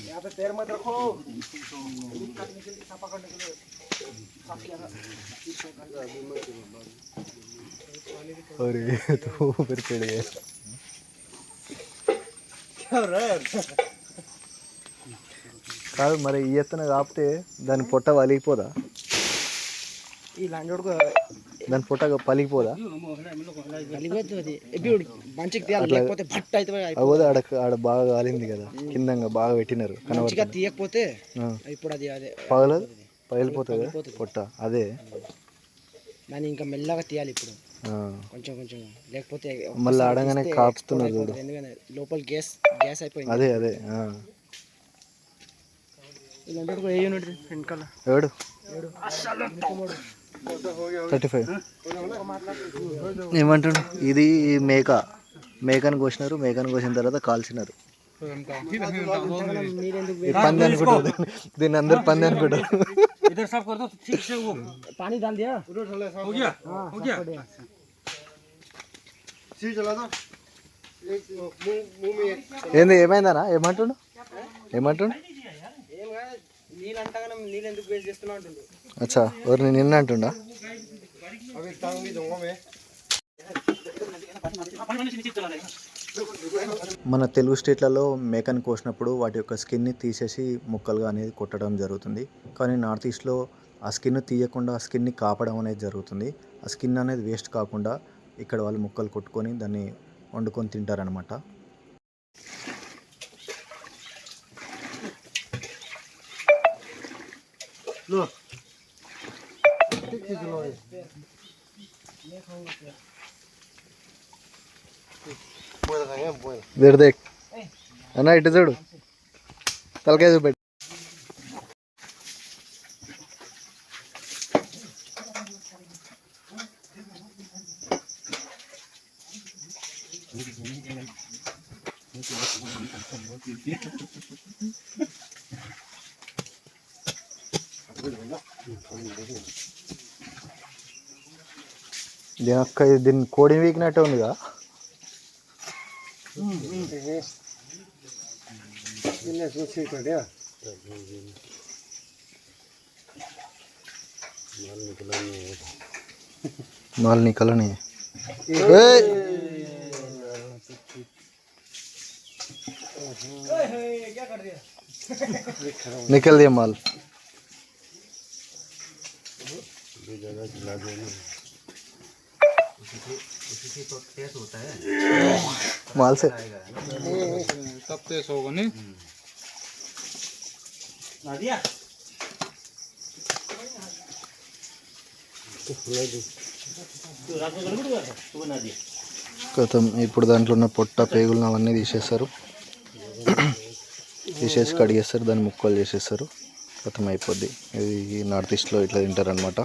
यहाँ पे पैर मत रखो। काटने के लिए साफा करने के लिए साफ किया था। अरे तो फिर पेड़ गया क्या हो रहा है? కాదు మరి ఈ ఎత్తున కాపితే దాని పొట్ట పలిగిపోదా? ఈ ల్యాండ్ రోడ్ దాని పొట్ట పలిగిపోదా? పలిగిపోతుంది. ఇప్పుడు మంచిగా తీయాలి, లేకపోతే భట్ అయితే అవ్వదు. ఆడ బాగా కాలింది కదా, కిందంగా బాగా పెట్టినారు మంచిగా తీయకపోతే ఇప్పుడు అది అదే పగిలిపోతుంది పొట్ట. అదే దాన్ని ఇంకా మెల్లగా తీయాలి ఇప్పుడు కొంచెం కొంచెం, లేకపోతే మళ్ళీ ఆడగానే కాపుతున్నారు చూడు, ఎందుకంటే లోపల గ్యాస్ అయిపోయింది. అదే అదే ఏడు 35 ఏమంటుండు. ఇది మేకను కోసినారు. మేకను కోసిన తర్వాత కాల్చినారు. పంది అనుకుంటారు దీన్ని, అందరు పంది అనుకుంటారు. ఏంది ఏమైందనా? ఏమంటుండు? అచ్చా, ఎవరిని నిన్న అంటుండా? మన తెలుగు స్టేట్లలో మేకను కోసినప్పుడు వాటి యొక్క స్కిన్ని తీసేసి ముక్కలుగా అనేది కొట్టడం జరుగుతుంది. కానీ నార్త్ ఈస్ట్లో ఆ స్కిన్ తీయకుండా ఆ స్కిన్ని కాపడం అనేది జరుగుతుంది. ఆ స్కిన్ అనేది వేస్ట్ కాకుండా ఇక్కడ వాళ్ళు ముక్కలు కొట్టుకొని దాన్ని వండుకొని తింటారనమాట. దేక్ అన్న, ఇటు చూడు, తలకాయ చూపెట్టు. దీన్ని కోడి వీకినట్టే ఉందిగా. माल निकला नहीं निकल दिया माल। माल से तब तेज होगा नहीं। కథం ఇప్పుడు దాంట్లో ఉన్న పొట్ట పేగులను అవన్నీ తీసేస్తారు, తీసేసి కడిగేస్తారు, దాన్ని ముక్కలు చేసేస్తారు, కథం అయిపోద్ది. ఇది నార్త్ ఈస్ట్లో ఇట్లా తింటారనమాట.